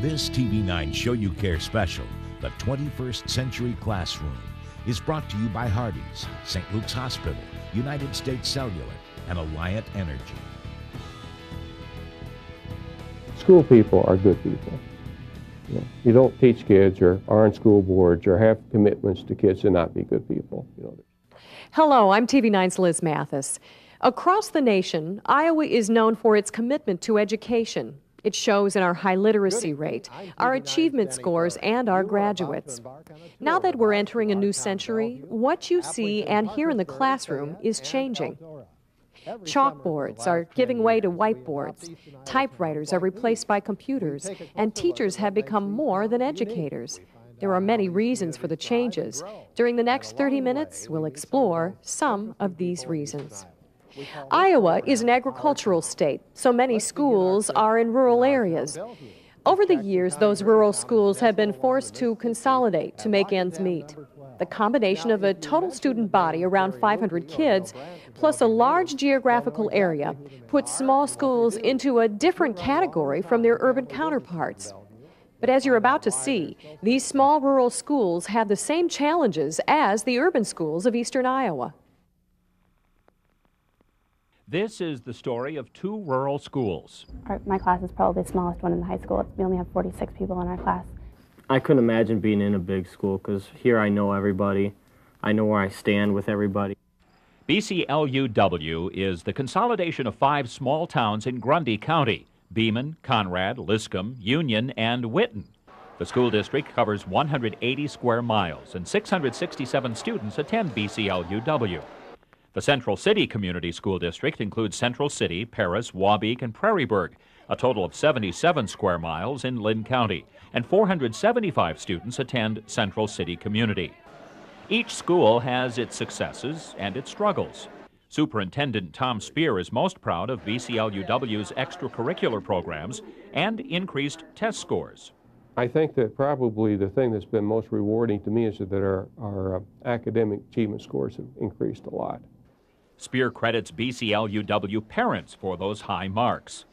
This TV9 Show You Care special, The 21st Century Classroom, is brought to you by Hardee's, St. Luke's Hospital, United States Cellular, and Alliant Energy. School people are good people. You don't teach kids or are on school boards or have commitments to kids to not be good people. Hello, I'm TV9's Liz Mathis. Across the nation, Iowa is known for its commitment to education. It shows in our high literacy rate, our achievement scores, and our graduates. Now that we're entering a new century, what you see and hear in the classroom is changing. Chalkboards are giving way to whiteboards, typewriters are replaced by computers, and teachers have become more than educators. There are many reasons for the changes. During the next 30 minutes, we'll explore some of these reasons. Iowa is an agricultural state, so many schools are in rural areas. Over the years, those rural schools have been forced to consolidate to make ends meet. The combination of a total student body, around 500 kids, plus a large geographical area, puts small schools into a different category from their urban counterparts. But as you're about to see, these small rural schools have the same challenges as the urban schools of eastern Iowa. This is the story of two rural schools. My class is probably the smallest one in the high school. We only have 46 people in our class. I couldn't imagine being in a big school because here I know everybody. I know where I stand with everybody. BCLUW is the consolidation of 5 small towns in Grundy County: Beeman, Conrad, Liscum, Union, and Whitten. The school district covers 180 square miles, and 667 students attend BCLUW. The Central City Community School District includes Central City, Paris, Wabeek, and Prairieburg, a total of 77 square miles in Lynn County, and 475 students attend Central City Community. Each school has its successes and its struggles. Superintendent Tom Spear is most proud of BCLUW's extracurricular programs and increased test scores. I think that probably the thing that's been most rewarding to me is that our academic achievement scores have increased a lot. Spear credits BCLUW parents for those high marks.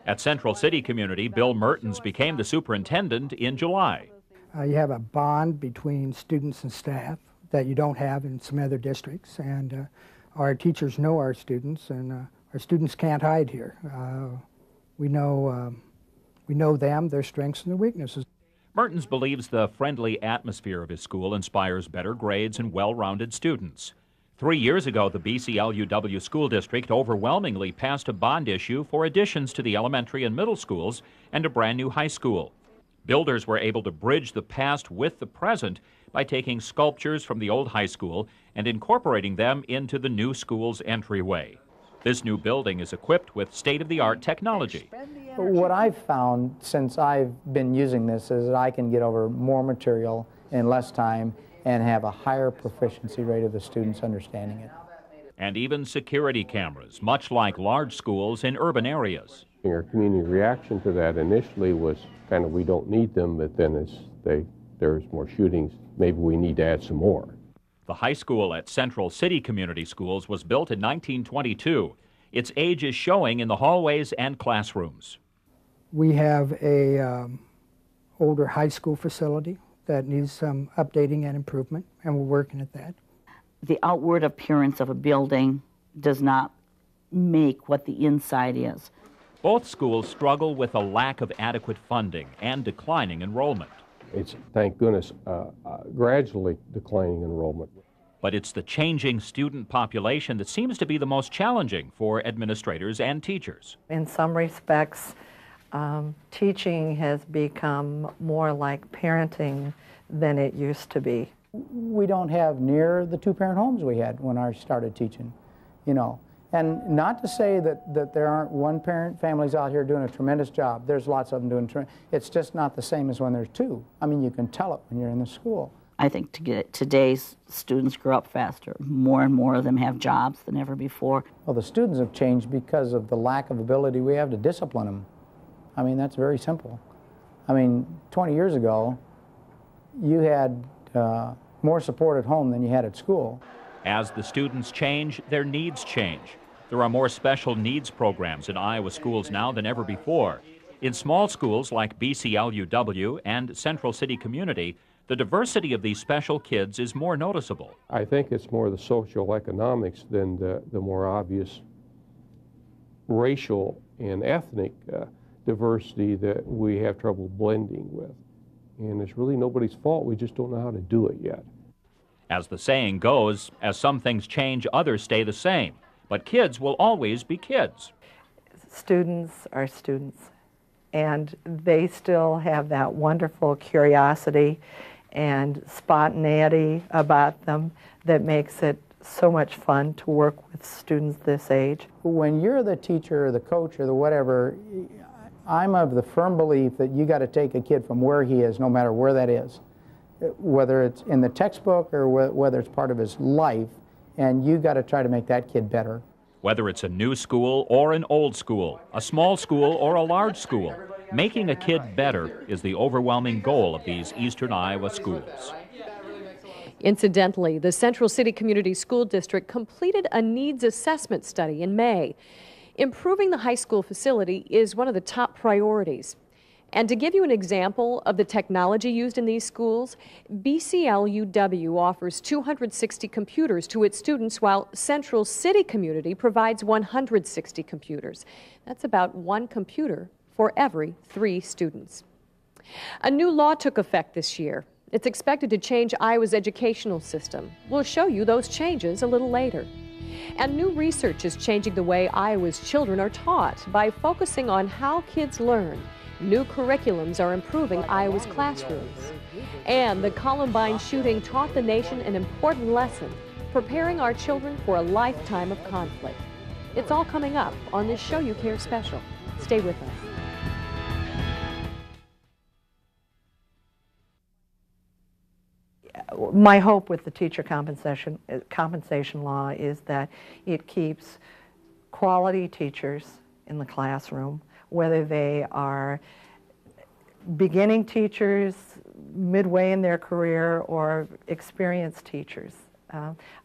At Central City Community, Bill Mertens became the superintendent in July. You have a bond between students and staff that you don't have in some other districts, and our teachers know our students, and our students can't hide here. We know them, their strengths and their weaknesses. Mertens believes the friendly atmosphere of his school inspires better grades and well-rounded students. 3 years ago, the BCLUW school district overwhelmingly passed a bond issue for additions to the elementary and middle schools and a brand new high school. Builders were able to bridge the past with the present by taking sculptures from the old high school and incorporating them into the new school's entryway. This new building is equipped with state-of-the-art technology. What I've found since I've been using this is that I can get over more material in less time and have a higher proficiency rate of the students understanding it. And even security cameras, much like large schools in urban areas. Our community reaction to that initially was kind of, we don't need them, but then there's more shootings, maybe we need to add some more. The high school at Central City Community Schools was built in 1922. Its age is showing in the hallways and classrooms. We have a older high school facility that needs some updating and improvement, and we're working at that. The outward appearance of a building does not make what the inside is. Both schools struggle with a lack of adequate funding and declining enrollment. It's, thank goodness, gradually declining enrollment. But it's the changing student population that seems to be the most challenging for administrators and teachers. In some respects, teaching has become more like parenting than it used to be. We don't have near the 2-parent homes we had when I started teaching, And not to say that there aren't 1-parent families out here doing a tremendous job. There's lots of them doing it's just not the same as when there's 2. I mean, you can tell it when you're in the school. I think today's students grow up faster. More and more of them have jobs than ever before. Well, the students have changed because of the lack of ability we have to discipline them. I mean, that's very simple. I mean, 20 years ago, you had more support at home than you had at school. As the students change, their needs change. There are more special needs programs in Iowa schools now than ever before. In small schools like BCLUW and Central City Community, the diversity of these special kids is more noticeable. I think it's more the social economics than the more obvious racial and ethnic diversity that we have trouble blending with. And it's really nobody's fault. We just don't know how to do it yet. As the saying goes, as some things change, others stay the same. But kids will always be kids. Students are students, and they still have that wonderful curiosity and spontaneity about them that makes it so much fun to work with students this age. When you're the teacher or the coach or the whatever, I'm of the firm belief that you got to take a kid from where he is, no matter where that is, whether it's in the textbook or whether it's part of his life, and you got to try to make that kid better. Whether it's a new school or an old school, a small school or a large school, making a kid better is the overwhelming goal of these Eastern Iowa schools. Incidentally, the Central City Community School District completed a needs assessment study in May. Improving the high school facility is one of the top priorities. And to give you an example of the technology used in these schools, BCLUW offers 260 computers to its students, while Central City Community provides 160 computers. That's about one computer for every 3 students. A new law took effect this year. It's expected to change Iowa's educational system. We'll show you those changes a little later. And new research is changing the way Iowa's children are taught by focusing on how kids learn. New curriculums are improving Iowa's classrooms. And the Columbine shooting taught the nation an important lesson, preparing our children for a lifetime of conflict. It's all coming up on this Show You Care special. Stay with us. My hope with the teacher compensation law is that it keeps quality teachers in the classroom, whether they are beginning teachers, midway in their career, or experienced teachers.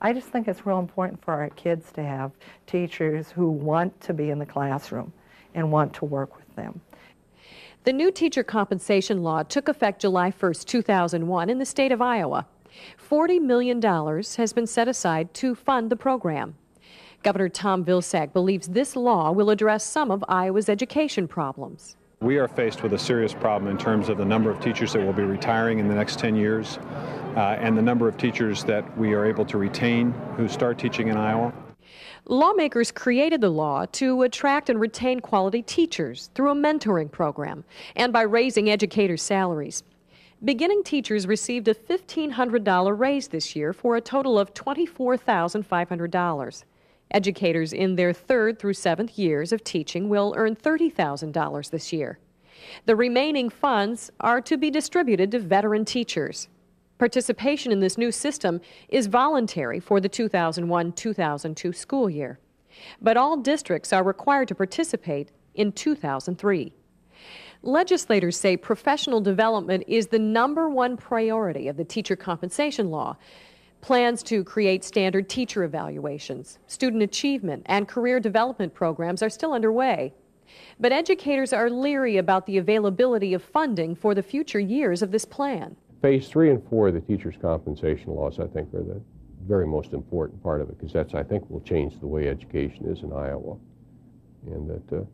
I just think it's real important for our kids to have teachers who want to be in the classroom and want to work with them. The new teacher compensation law took effect July 1st, 2001 in the state of Iowa. $40 million has been set aside to fund the program. Governor Tom Vilsack believes this law will address some of Iowa's education problems. We are faced with a serious problem in terms of the number of teachers that will be retiring in the next 10 years and the number of teachers that we are able to retain who start teaching in Iowa. Lawmakers created the law to attract and retain quality teachers through a mentoring program and by raising educators' salaries. Beginning teachers received a $1,500 raise this year for a total of $24,500. Educators in their 3rd through 7th years of teaching will earn $30,000 this year. The remaining funds are to be distributed to veteran teachers. Participation in this new system is voluntary for the 2001-2002 school year, but all districts are required to participate in 2003. Legislators say professional development is the #1 priority of the teacher compensation law. Plans to create standard teacher evaluations, student achievement, and career development programs are still underway. But educators are leery about the availability of funding for the future years of this plan. Phase 3 and 4 of the teachers' compensation laws, I think, are the very most important part of it, because that's, I think, will change the way education is in Iowa. And that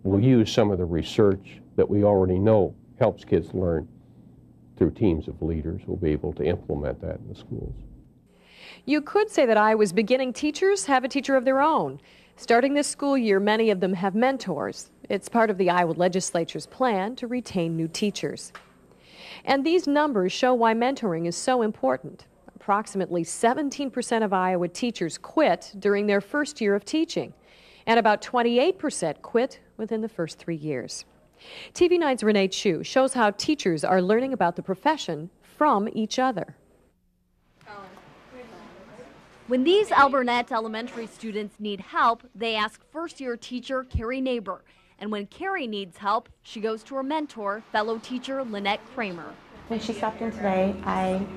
we'll use some of the research that we already know helps kids learn through teams of leaders. We'll be able to implement that in the schools. You could say that Iowa's beginning teachers have a teacher of their own. Starting this school year, many of them have mentors. It's part of the Iowa legislature's plan to retain new teachers. And these numbers show why mentoring is so important. Approximately 17% of Iowa teachers quit during their first year of teaching, and about 28% quit within the first 3 years. TV9's Renee Chu shows how teachers are learning about the profession from each other. When these Alburnett Elementary students need help, they ask first-year teacher Carrie Neighbor. And when Carrie needs help, she goes to her mentor, fellow teacher Lynette Kramer. When she stopped in today, I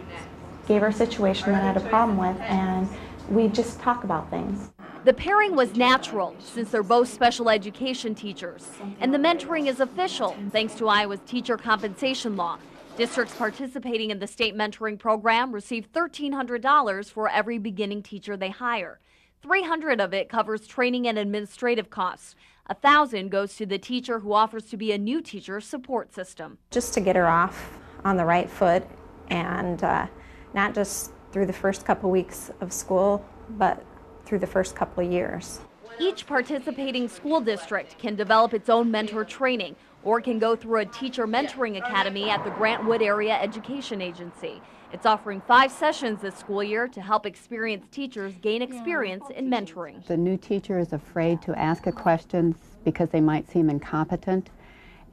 gave her a situation that I had a problem with, and we just talk about things. The pairing was natural since they're both special education teachers. And the mentoring is official thanks to Iowa's teacher compensation law. Districts participating in the state mentoring program receive $1,300 for every beginning teacher they hire. $300 of it covers training and administrative costs. $1,000 goes to the teacher who offers to be a new teacher support system. Just to get her off on the right foot, and not just through the first couple weeks of school, but through the first couple of years. Each participating school district can develop its own mentor training or can go through a teacher mentoring academy at the Grant Wood Area Education Agency. It's offering 5 sessions this school year to help experienced teachers gain experience in mentoring. The new teacher is afraid to ask a question because they might seem incompetent,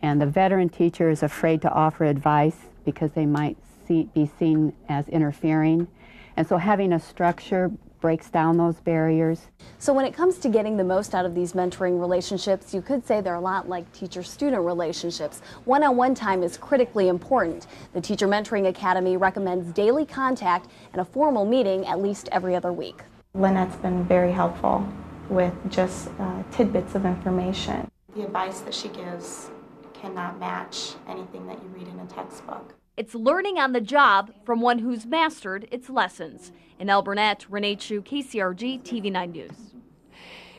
and the veteran teacher is afraid to offer advice because they might be seen as interfering. And so having a structure breaks down those barriers. So when it comes to getting the most out of these mentoring relationships, you could say they're a lot like teacher-student relationships. One-on-one time is critically important. The Teacher Mentoring Academy recommends daily contact and a formal meeting at least every other week. Lynette's been very helpful with just tidbits of information. The advice that she gives cannot match anything that you read in a textbook. It's learning on the job from one who's mastered its lessons. In El Burnett, Renee Chu, KCRG, TV9 News.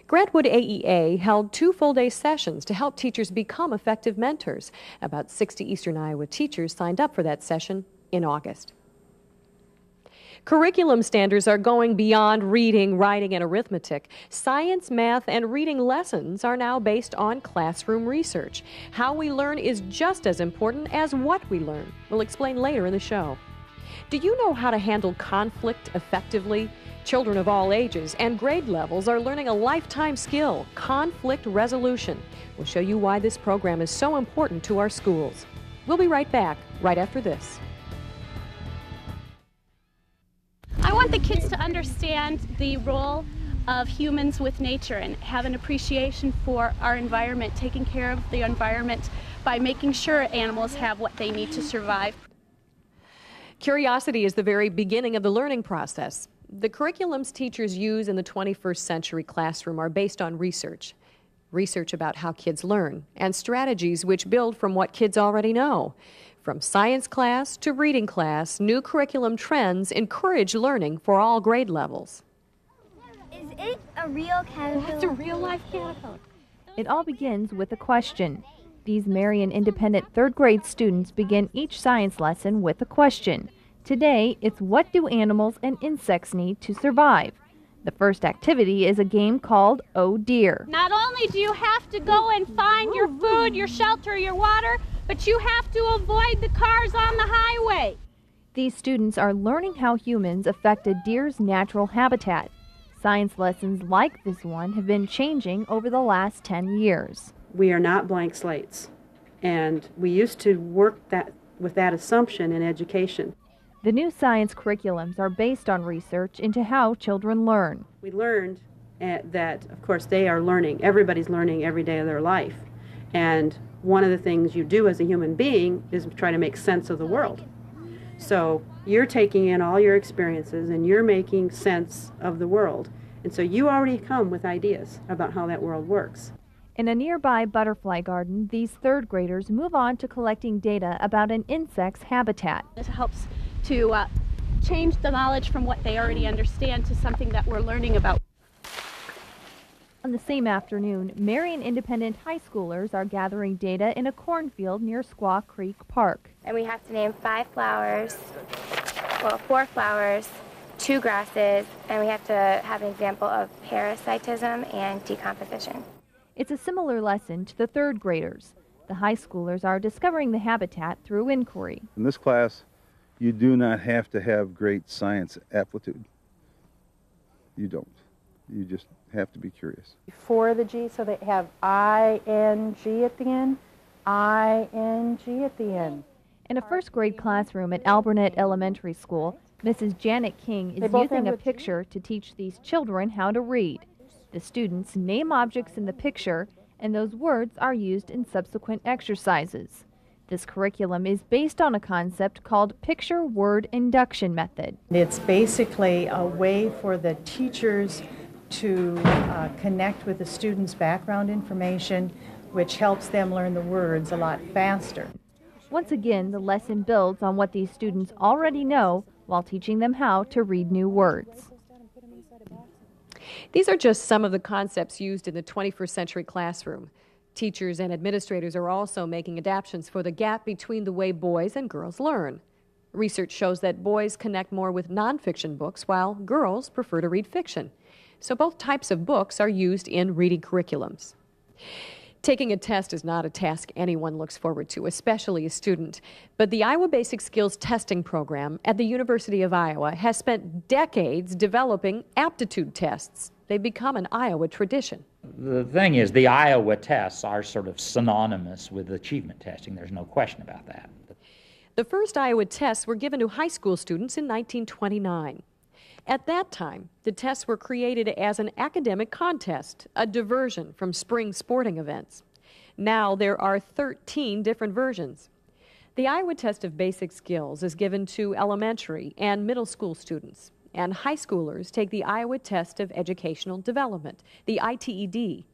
Grant Wood AEA held 2 full-day sessions to help teachers become effective mentors. About 60 Eastern Iowa teachers signed up for that session in August. Curriculum standards are going beyond reading, writing, and arithmetic. Science, math, and reading lessons are now based on classroom research. How we learn is just as important as what we learn. We'll explain later in the show. Do you know how to handle conflict effectively? Children of all ages and grade levels are learning a lifetime skill, conflict resolution. We'll show you why this program is so important to our schools. We'll be right back, right after this. I want the kids to understand the role of humans with nature and have an appreciation for our environment, taking care of the environment by making sure animals have what they need to survive. Curiosity is the very beginning of the learning process. The curriculums teachers use in the 21st century classroom are based on research. Research about how kids learn and strategies which build from what kids already know. From science class to reading class, new curriculum trends encourage learning for all grade levels. Is it a real caterpillar? That's a real-life caterpillar. It all begins with a question. These Marion Independent 3rd grade students begin each science lesson with a question. Today, it's what do animals and insects need to survive? The first activity is a game called Oh Dear. Not only do you have to go and find your food, your shelter, your water, but you have to avoid the cars on the highway. These students are learning how humans affect a deer's natural habitat. Science lessons like this one have been changing over the last 10 years. We are not blank slates, and we used to work with that assumption in education. The new science curriculums are based on research into how children learn. We learned that, of course, they are learning. Everybody's learning every day of their life. And one of the things you do as a human being is try to make sense of the world. So you're taking in all your experiences and you're making sense of the world. And so you already come with ideas about how that world works. In a nearby butterfly garden, these 3rd graders move on to collecting data about an insect's habitat. It helps to change the knowledge from what they already understand to something that we're learning about. On the same afternoon, Marion Independent high schoolers are gathering data in a cornfield near Squaw Creek Park. And we have to name 5 flowers, well, 4 flowers, 2 grasses, and we have to have an example of parasitism and decomposition. It's a similar lesson to the 3rd graders. The high schoolers are discovering the habitat through inquiry. In this class, you do not have to have great science aptitude. You don't. You just have to be curious. Before the G, so they have I-N-G at the end, I-N-G at the end. In a 1st grade classroom at Alburnett Elementary School, Mrs. Janet King is using a picture to teach these children how to read. The students name objects in the picture, and those words are used in subsequent exercises. This curriculum is based on a concept called Picture Word Induction Method. It's basically a way for the teachers to connect with the student's background information, which helps them learn the words a lot faster. Once again, the lesson builds on what these students already know while teaching them how to read new words. These are just some of the concepts used in the 21st century classroom. Teachers and administrators are also making adaptations for the gap between the way boys and girls learn. Research shows that boys connect more with nonfiction books while girls prefer to read fiction. So both types of books are used in reading curriculums. Taking a test is not a task anyone looks forward to, especially a student. But the Iowa Basic Skills Testing Program at the University of Iowa has spent decades developing aptitude tests. They've become an Iowa tradition. The thing is, the Iowa tests are sort of synonymous with achievement testing. There's no question about that. The first Iowa tests were given to high school students in 1929. At that time, the tests were created as an academic contest, a diversion from spring sporting events. Now there are 13 different versions. The Iowa Test of Basic Skills is given to elementary and middle school students, and high schoolers take the Iowa Test of Educational Development, the ITED.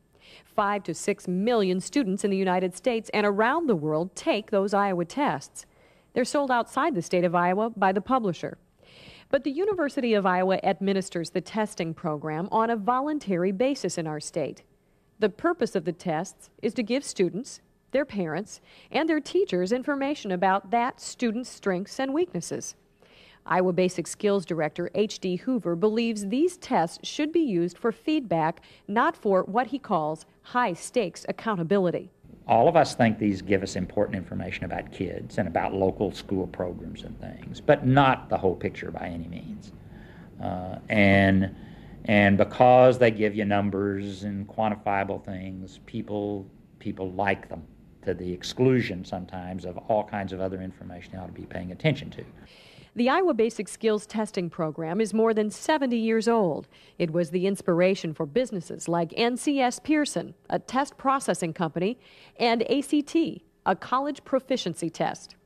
5 to 6 million students in the United States and around the world take those Iowa tests. They're sold outside the state of Iowa by the publisher. But the University of Iowa administers the testing program on a voluntary basis in our state. The purpose of the tests is to give students, their parents, and their teachers information about that student's strengths and weaknesses. Iowa Basic Skills Director H.D. Hoover believes these tests should be used for feedback, not for what he calls high-stakes accountability. All of us think these give us important information about kids and about local school programs and things, but not the whole picture by any means. And because they give you numbers and quantifiable things, people like them to the exclusion sometimes of all kinds of other information they ought to be paying attention to. The Iowa Basic Skills Testing Program is more than 70 years old. It was the inspiration for businesses like NCS Pearson, a test processing company, and ACT, a college proficiency test.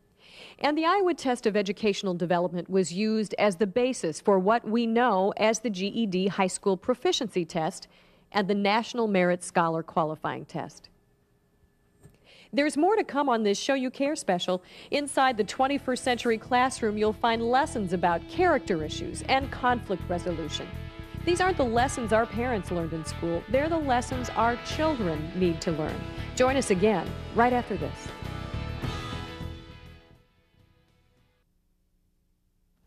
And the Iowa Test of Educational Development was used as the basis for what we know as the GED High School Proficiency Test and the National Merit Scholar Qualifying Test. There's more to come on this Show You Care special. Inside the 21st century classroom, you'll find lessons about character issues and conflict resolution. These aren't the lessons our parents learned in school. They're the lessons our children need to learn. Join us again right after this.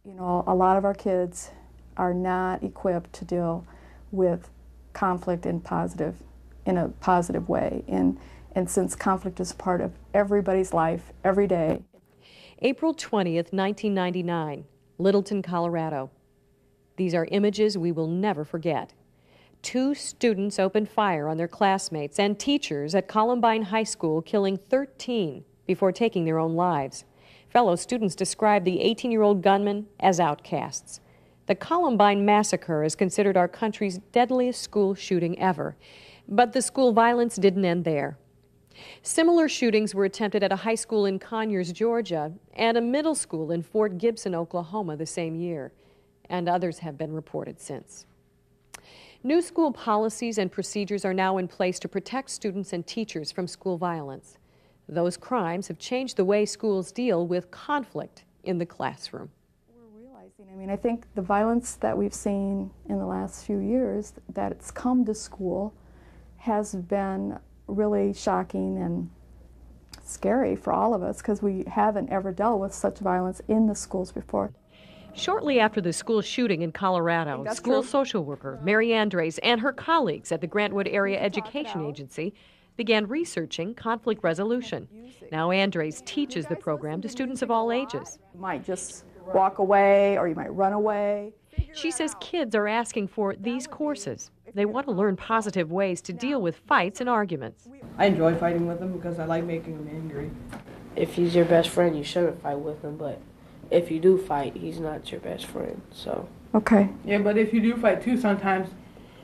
You know, a lot of our kids are not equipped to deal with conflict in a positive way. And since conflict is part of everybody's life, every day. April 20th, 1999, Littleton, Colorado. These are images we will never forget. 2 students opened fire on their classmates and teachers at Columbine High School, killing 13 before taking their own lives. Fellow students described the 18-year-old gunmen as outcasts. The Columbine massacre is considered our country's deadliest school shooting ever. But the school violence didn't end there. Similar shootings were attempted at a high school in Conyers, Georgia, and a middle school in Fort Gibson, Oklahoma the same year, and others have been reported since. New school policies and procedures are now in place to protect students and teachers from school violence. Those crimes have changed the way schools deal with conflict in the classroom. I mean, I think the violence that we've seen in the last few years that it's come to school has been really shocking and scary for all of us because we haven't ever dealt with such violence in the schools before. Shortly after the school shooting in Colorado, school social worker Mary Andres and her colleagues at the Grantwood Area Education Agency began researching conflict resolution. Now Andres teaches the program to students of all ages. You might just walk away or you might run away. She says kids are asking for these courses. They want to learn positive ways to deal with fights and arguments. I enjoy fighting with him because I like making him angry. If he's your best friend, you shouldn't fight with him, but if you do fight, he's not your best friend, so. Okay. Yeah, but if you do fight too, sometimes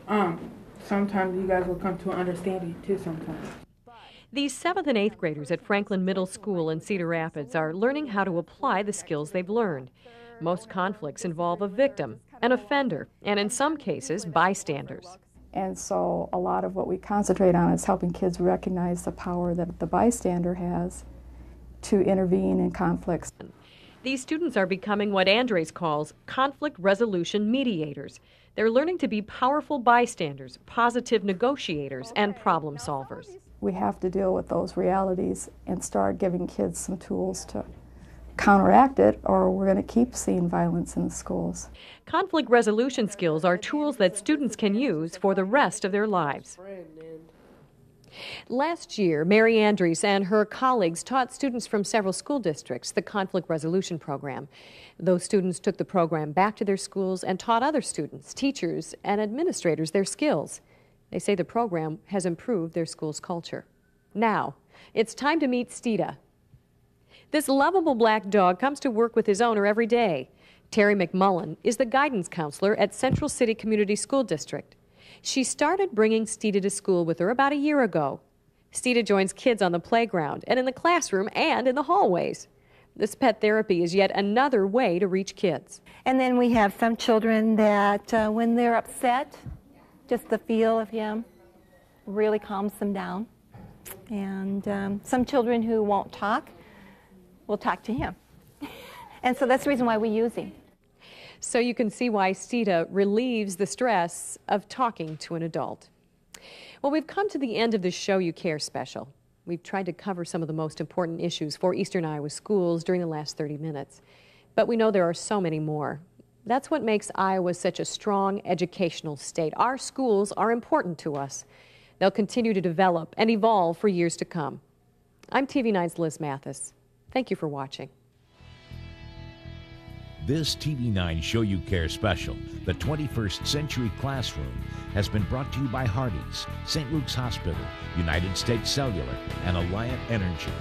you guys will come to an understanding too sometimes. These 7th and 8th graders at Franklin Middle School in Cedar Rapids are learning how to apply the skills they've learned. Most conflicts involve a victim, an offender, and in some cases, bystanders. And so a lot of what we concentrate on is helping kids recognize the power that the bystander has to intervene in conflicts. These students are becoming what Andres calls conflict resolution mediators. They're learning to be powerful bystanders, positive negotiators, and problem solvers. We have to deal with those realities and start giving kids some tools to counteract it, or we're going to keep seeing violence in the schools. Conflict resolution skills are tools that students can use for the rest of their lives. Last year, Mary Andres and her colleagues taught students from several school districts the conflict resolution program. Those students took the program back to their schools and taught other students, teachers, and administrators their skills. They say the program has improved their school's culture. Now, it's time to meet Stita. This lovable black dog comes to work with his owner every day. Terry McMullen is the guidance counselor at Central City Community School District. She started bringing Stita to school with her about a year ago. Stita joins kids on the playground and in the classroom and in the hallways. This pet therapy is yet another way to reach kids. And then we have some children that when they're upset, just the feel of him really calms them down. And some children who won't talk will talk to him. And so that's the reason why we use him. So you can see why Stita relieves the stress of talking to an adult. Well, we've come to the end of the Show You Care special. We've tried to cover some of the most important issues for Eastern Iowa schools during the last 30 minutes. But we know there are so many more. That's what makes Iowa such a strong educational state. Our schools are important to us. They'll continue to develop and evolve for years to come. I'm TV9's Liz Mathis. Thank you for watching. This TV9 Show You Care special, The 21st Century Classroom, has been brought to you by Hardee's, St. Luke's Hospital, United States Cellular, and Alliant Energy.